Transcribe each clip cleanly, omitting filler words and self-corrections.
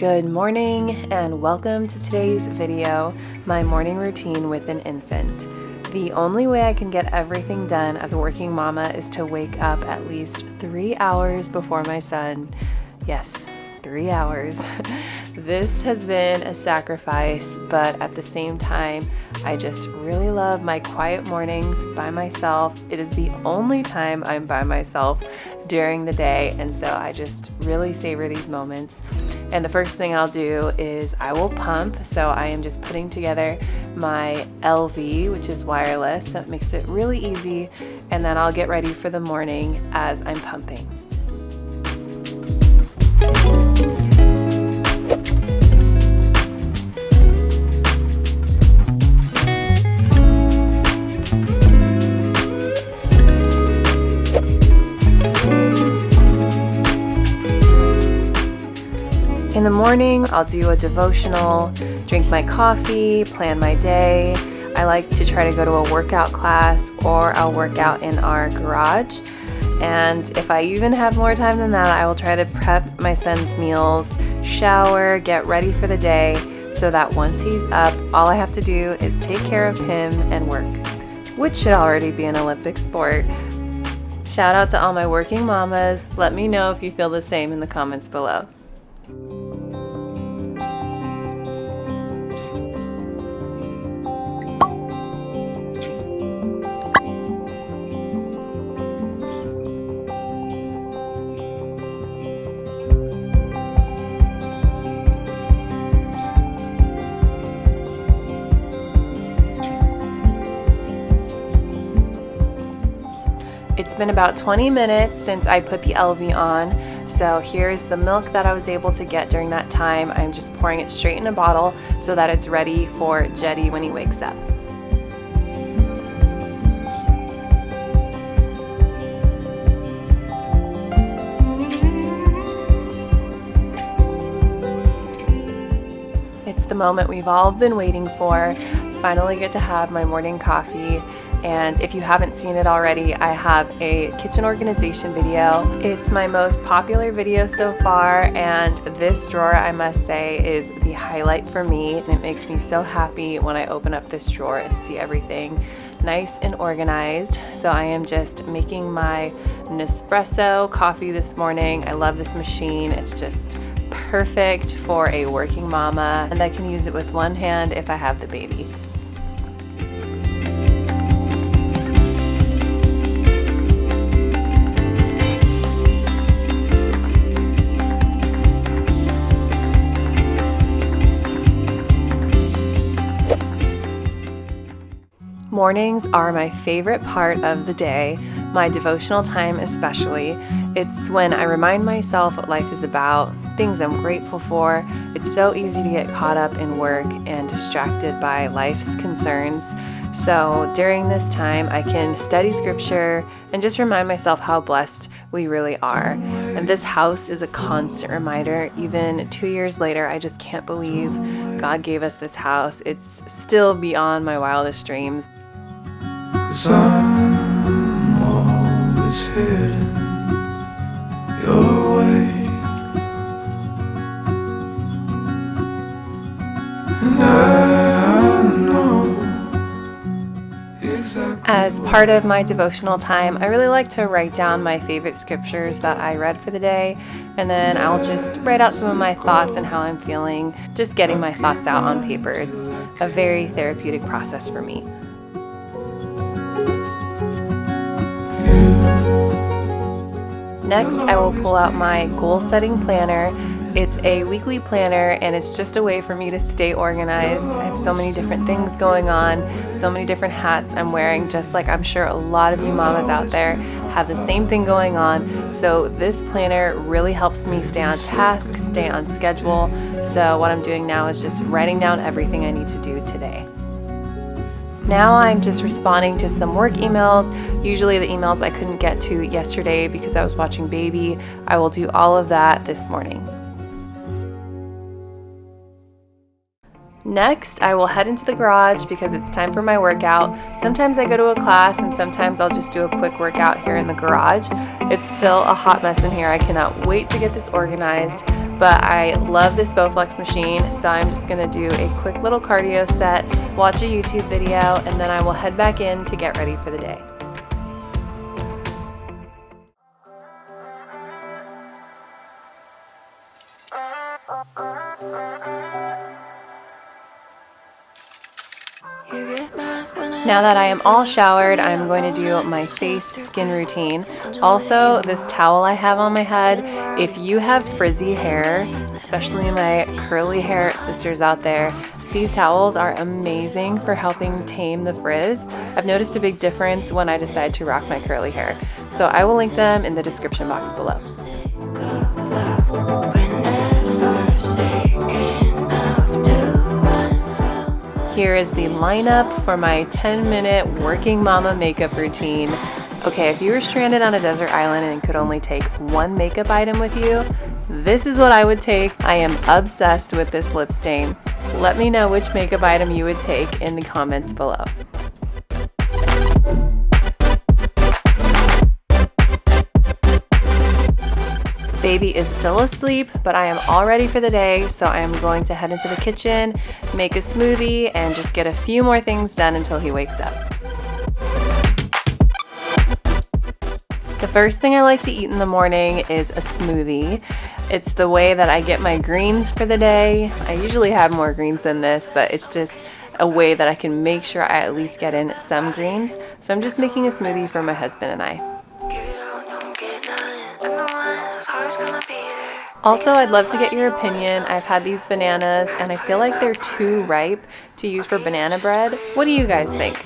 Good morning and welcome to today's video, my morning routine with an infant. The only way I can get everything done as a working mama is to wake up at least 3 hours before my son. Yes, 3 hours. This has been a sacrifice, but at the same time, I just really love my quiet mornings by myself. It is the only time I'm by myself during the day, and so I just really savor these moments. And the first thing I'll do is I will pump. So I am just putting together my LV, which is wireless, so it makes it really easy, and then I'll get ready for the morning as I'm pumping. In the morning, I'll do a devotional, drink my coffee, plan my day. I like to try to go to a workout class, or I'll work out in our garage. And if I even have more time than that, I will try to prep my son's meals, shower, get ready for the day, so that once he's up, all I have to do is take care of him and work, which should already be an Olympic sport. Shout out to all my working mamas. Let me know if you feel the same in the comments below. It's been about 20 minutes since I put the LV on, so here's the milk that I was able to get during that time. I'm just pouring it straight in a bottle so that it's ready for Jetty when he wakes up. It's the moment we've all been waiting for. Finally get to have my morning coffee. And if you haven't seen it already, I have a kitchen organization video. It's my most popular video so far, and this drawer, I must say, is the highlight for me. And it makes me so happy when I open up this drawer and see everything nice and organized. So I am just making my Nespresso coffee this morning. I love this machine. It's just perfect for a working mama, and I can use it with one hand if I have the baby. Mornings are my favorite part of the day, my devotional time especially. It's when I remind myself what life is about, things I'm grateful for. It's so easy to get caught up in work and distracted by life's concerns. So during this time, I can study scripture and just remind myself how blessed we really are. And this house is a constant reminder. Even 2 years later, I just can't believe God gave us this house. It's still beyond my wildest dreams. 'Cause I'm always heading your way, and I know exactly. As part of my devotional time, I really like to write down my favorite scriptures that I read for the day, and then I'll just write out some of my thoughts and how I'm feeling, just getting my thoughts out on paper. It's a very therapeutic process for me. Next, I will pull out my goal-setting planner. It's a weekly planner, and it's just a way for me to stay organized. I have so many different things going on, so many different hats I'm wearing, just like I'm sure a lot of you mamas out there have the same thing going on. So this planner really helps me stay on task, stay on schedule. So what I'm doing now is just writing down everything I need to do today. Now I'm just responding to some work emails, usually the emails I couldn't get to yesterday because I was watching baby. I will do all of that this morning. Next, I will head into the garage because it's time for my workout. Sometimes I go to a class and sometimes I'll just do a quick workout here in the garage. It's still a hot mess in here. I cannot wait to get this organized. but I love this Bowflex machine, so I'm just gonna do a quick little cardio set, watch a YouTube video, and then I will head back in to get ready for the day. Now that I am all showered, I'm going to do my face skin routine. Also, this towel I have on my head, if you have frizzy hair, especially my curly hair sisters out there, these towels are amazing for helping tame the frizz. I've noticed a big difference when I decide to rock my curly hair. So I will link them in the description box below. Here is the lineup for my 10-minute working mama makeup routine. Okay, if you were stranded on a desert island and could only take one makeup item with you, this is what I would take. I am obsessed with this lip stain. Let me know which makeup item you would take in the comments below. Baby is still asleep, but I am all ready for the day, so I am going to head into the kitchen, make a smoothie, and just get a few more things done until he wakes up. The first thing I like to eat in the morning is a smoothie. It's the way that I get my greens for the day. I usually have more greens than this, but it's just a way that I can make sure I at least get in some greens. So I'm just making a smoothie for my husband and I. Also, I'd love to get your opinion. I've had these bananas and I feel like they're too ripe to use for banana bread. What do you guys think?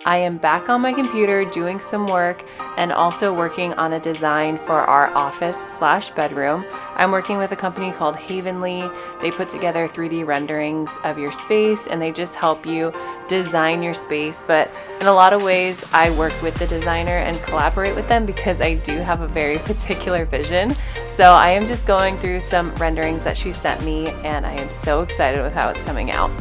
I am back on my computer doing some work and also working on a design for our office/bedroom. I'm working with a company called Havenly. They put together 3D renderings of your space and they just help you design your space. But in a lot of ways, I work with the designer and collaborate with them because I do have a very particular vision. So I am just going through some renderings that she sent me and I am so excited with how it's coming out.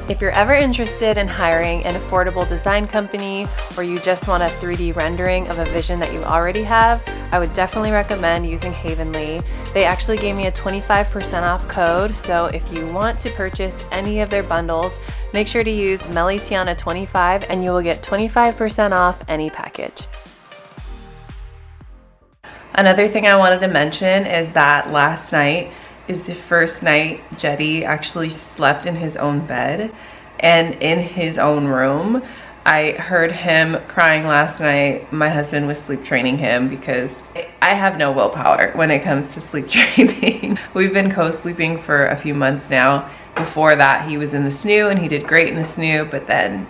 If you're ever interested in hiring an affordable design company or you just want a 3D rendering of a vision that you already have, I would definitely recommend using Havenly. They actually gave me a 25% off code, so if you want to purchase any of their bundles, make sure to use Melitiana25 and you will get 25% off any package. Another thing I wanted to mention is that last night is the first night Jetty actually slept in his own bed and in his own room. I heard him crying last night. My husband was sleep training him because I have no willpower when it comes to sleep training. We've been co-sleeping for a few months now. Before that, he was in the snoo and he did great in the snoo, but then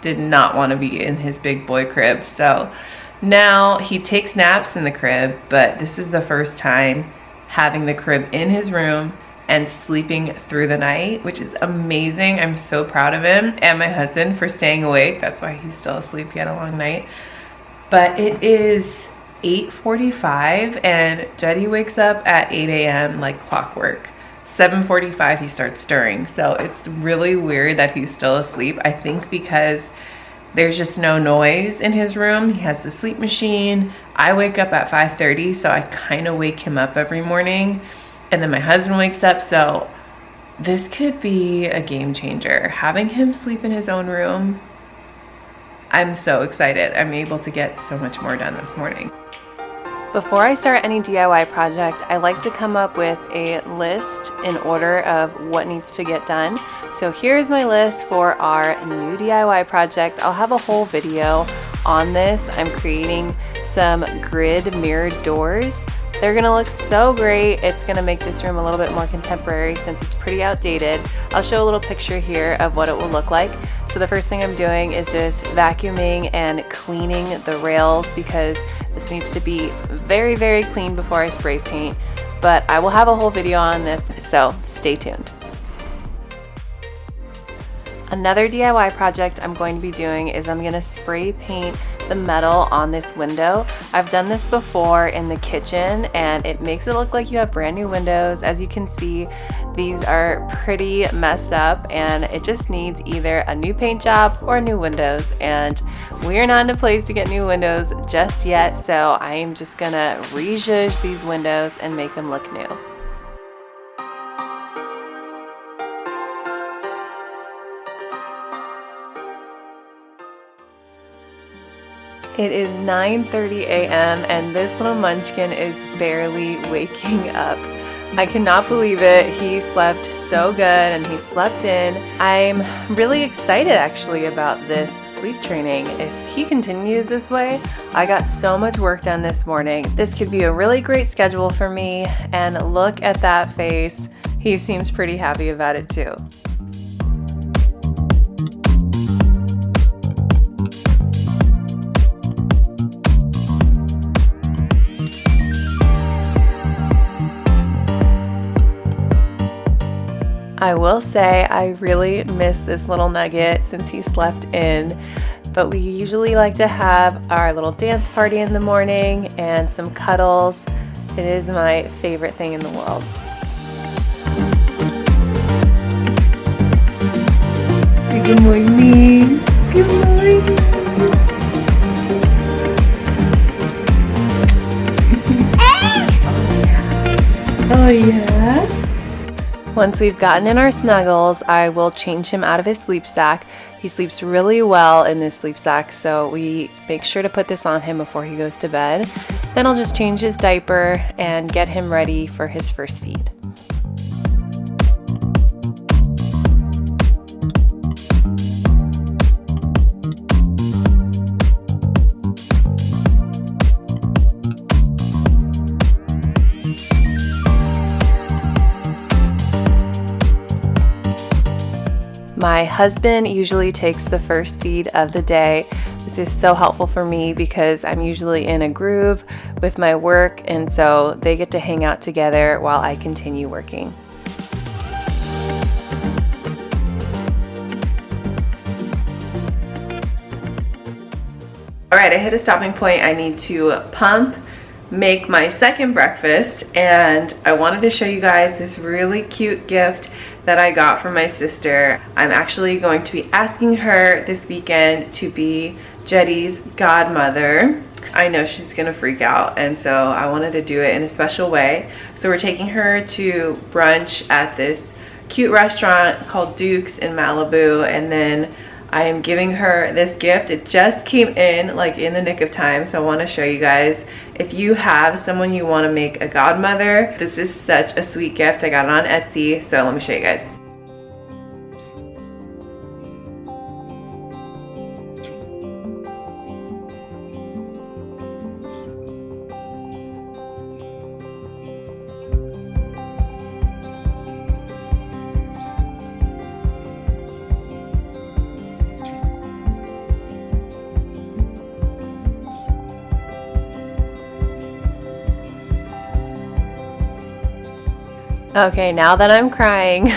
did not want to be in his big boy crib. So now he takes naps in the crib, but this is the first time having the crib in his room and sleeping through the night, which is amazing. I'm so proud of him and my husband for staying awake. That's why he's still asleep. He had a long night. But it is 8:45 and Jetty wakes up at 8 a.m. like clockwork. 7:45 he starts stirring. So it's really weird that he's still asleep. I think because there's just no noise in his room. He has the sleep machine. I wake up at 5:30, so I kind of wake him up every morning. And then my husband wakes up, so this could be a game changer. Having him sleep in his own room, I'm so excited. I'm able to get so much more done this morning. Before I start any DIY project, I like to come up with a list in order of what needs to get done. So here's my list for our new DIY project. I'll have a whole video on this. I'm creating some grid mirrored doors. They're gonna look so great. It's gonna make this room a little bit more contemporary since it's pretty outdated. I'll show a little picture here of what it will look like. So the first thing I'm doing is just vacuuming and cleaning the rails because this needs to be very, very clean before I spray paint. But I will have a whole video on this, so stay tuned. Another DIY project I'm going to be doing is I'm going to spray paint the metal on this window. I've done this before in the kitchen and it makes it look like you have brand new windows. As you can see, these are pretty messed up and it just needs either a new paint job or new windows, and we're not in a place to get new windows just yet, so I am just gonna rezhuzh these windows and make them look new. It is 9:30 a.m. and this little munchkin is barely waking up. I cannot believe it. He slept so good and he slept in. I'm really excited actually about this sleep training. If he continues this way, I got so much work done this morning. This could be a really great schedule for me, and look at that face. He seems pretty happy about it too. I will say I really miss this little nugget since he slept in, but we usually like to have our little dance party in the morning and some cuddles. It is my favorite thing in the world. Good morning. Good morning. Oh yeah. Once we've gotten in our snuggles, I will change him out of his sleep sack. He sleeps really well in this sleep sack, so we make sure to put this on him before he goes to bed. Then I'll just change his diaper and get him ready for his first feed. My husband usually takes the first feed of the day. This is so helpful for me because I'm usually in a groove with my work, and so they get to hang out together while I continue working. All right, I hit a stopping point. I need to pump, make my second breakfast, and I wanted to show you guys this really cute gift that I got from my sister. I'm actually going to be asking her this weekend to be Jetty's godmother. I know she's gonna freak out, and so I wanted to do it in a special way. So we're taking her to brunch at this cute restaurant called Duke's in Malibu, and then I am giving her this gift. It just came in like in the nick of time, so I want to show you guys. If you have someone you want to make a godmother, this is such a sweet gift. I got it on Etsy, so let me show you guys. Okay, now that I'm crying,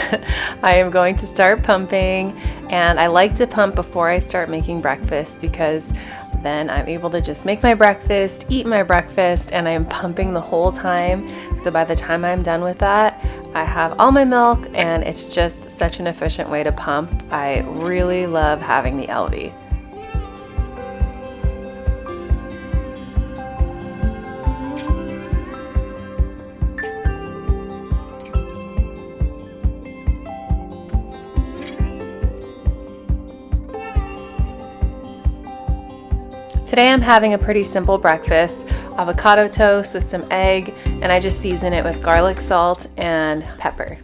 I am going to start pumping, and I like to pump before I start making breakfast because then I'm able to just make my breakfast, eat my breakfast, and I'm pumping the whole time. So by the time I'm done with that, I have all my milk, and it's just such an efficient way to pump. I really love having the LV. Today I'm having a pretty simple breakfast, avocado toast with some egg, and I just season it with garlic salt and pepper.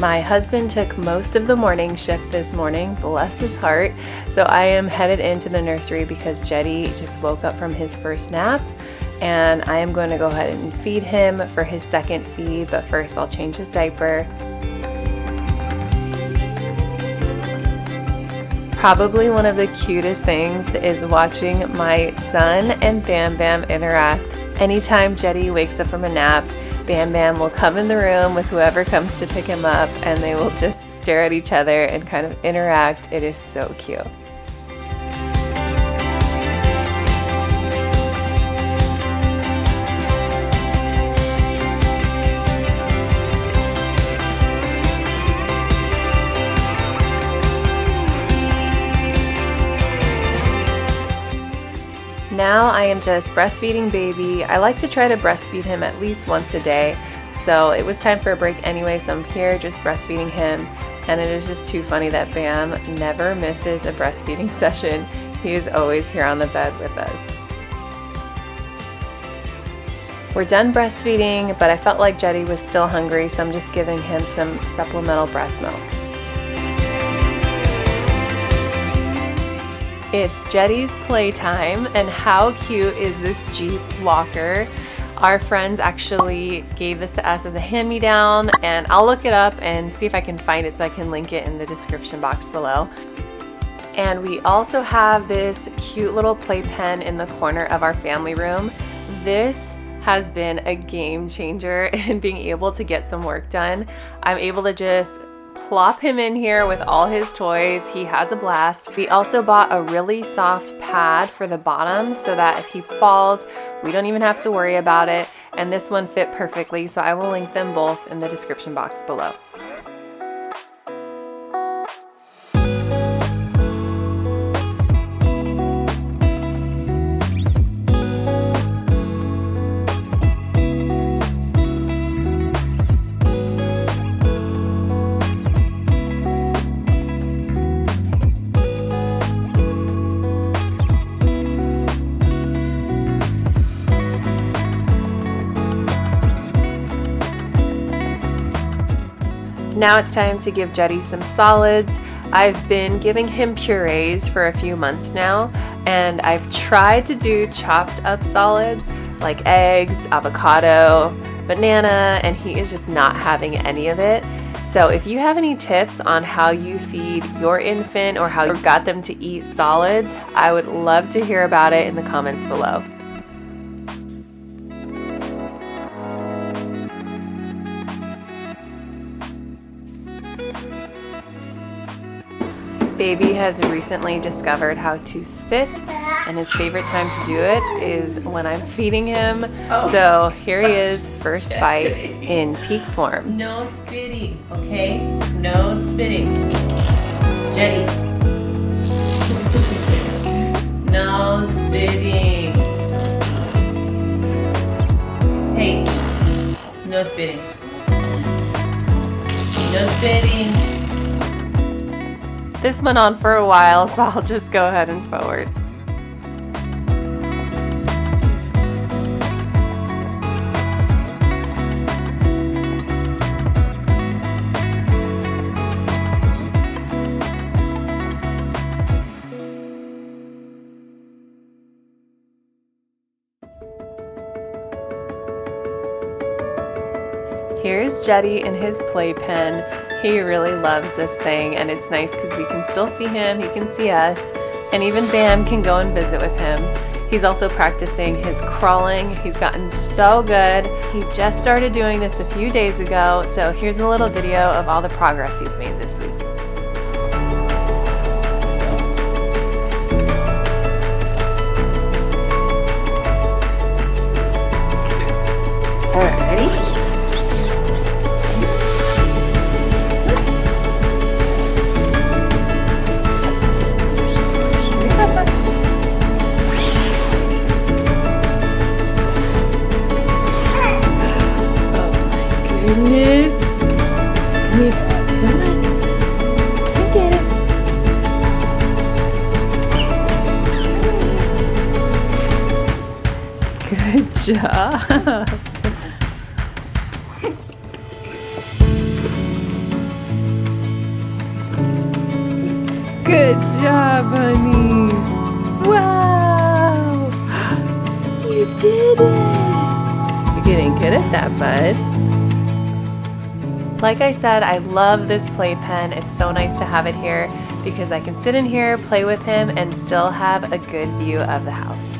My husband took most of the morning shift this morning, bless his heart. So I am headed into the nursery because Jetty just woke up from his first nap, and I am going to go ahead and feed him for his second feed, but first I'll change his diaper. Probably one of the cutest things is watching my son and Bam Bam interact. Anytime Jetty wakes up from a nap, Bam Bam will come in the room with whoever comes to pick him up, and they will just stare at each other and kind of interact. It is so cute. Now I am just breastfeeding baby. I like to try to breastfeed him at least once a day. So it was time for a break anyway, so I'm here just breastfeeding him. And it is just too funny that Bam never misses a breastfeeding session. He is always here on the bed with us. We're done breastfeeding, but I felt like Jetty was still hungry, so I'm just giving him some supplemental breast milk. It's Jetty's playtime, and how cute is this Jeep locker? Our friends actually gave this to us as a hand-me-down, and I'll look it up and see if I can find it so I can link it in the description box below. And we also have this cute little playpen in the corner of our family room. This has been a game changer in being able to get some work done. I'm able to just plop him in here with all his toys. He has a blast. We also bought a really soft pad for the bottom so that if he falls, we don't even have to worry about it. And this one fit perfectly, so I will link them both in the description box below. Now it's time to give Jetty some solids. I've been giving him purees for a few months now, and I've tried to do chopped up solids like eggs, avocado, banana, and he is just not having any of it. So if you have any tips on how you feed your infant or how you got them to eat solids, I would love to hear about it in the comments below. Baby has recently discovered how to spit, and his favorite time to do it is when I'm feeding him. So here he is, first bite in peak form. No spitting, okay? No spitting. Jetty. No spitting. Hey, no spitting. No spitting. This went on for a while, so I'll just go ahead and forward. Here's Jetty in his playpen. He really loves this thing, and it's nice because we can still see him, he can see us, and even Bam can go and visit with him. He's also practicing his crawling. He's gotten so good. He just started doing this a few days ago, so here's a little video of all the progress he's made this week. All right, ready? Goodness. Come on. Come get it. Good job. Good job, honey. Wow. You did it. You're getting good at that, bud. Like I said, I love this playpen. It's so nice to have it here because I can sit in here, play with him, and still have a good view of the house.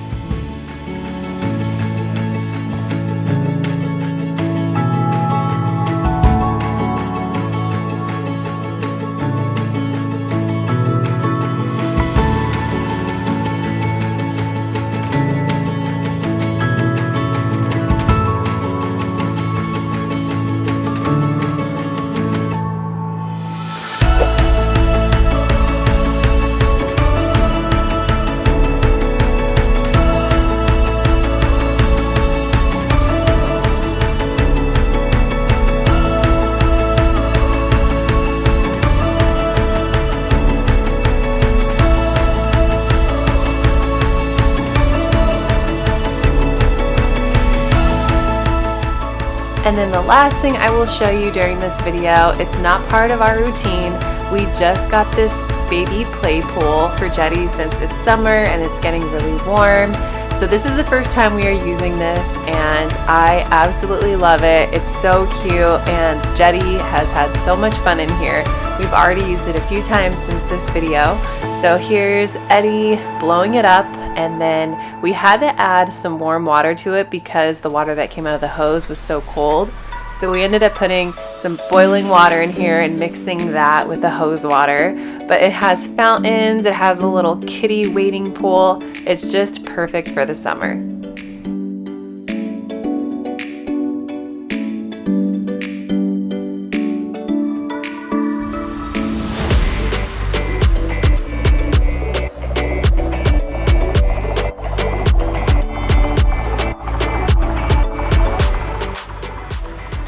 And then the last thing I will show you during this video, it's not part of our routine. We just got this baby play pool for Jetty since it's summer and it's getting really warm. So this is the first time we are using this and I absolutely love it. It's so cute and Jetty has had so much fun in here. We've already used it a few times since this video. So here's Eddie blowing it up, and then we had to add some warm water to it because the water that came out of the hose was so cold. So we ended up putting some boiling water in here and mixing that with the hose water. But it has fountains, it has a little kiddie wading pool. It's just perfect for the summer.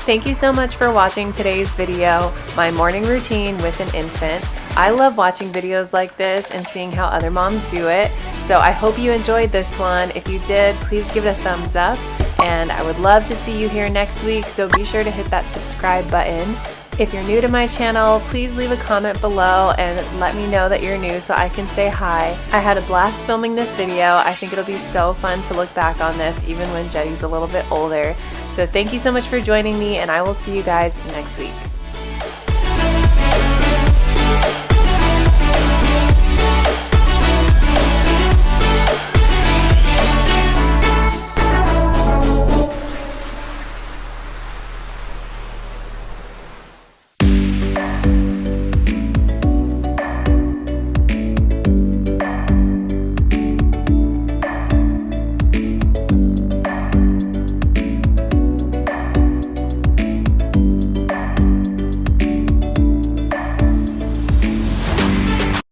Thank you so much for watching today's video, my morning routine with an infant. I love watching videos like this and seeing how other moms do it. So I hope you enjoyed this one. If you did, please give it a thumbs up. And I would love to see you here next week, so be sure to hit that subscribe button. If you're new to my channel, please leave a comment below and let me know that you're new so I can say hi. I had a blast filming this video. I think it'll be so fun to look back on this even when Jetty's a little bit older. So thank you so much for joining me, and I will see you guys next week.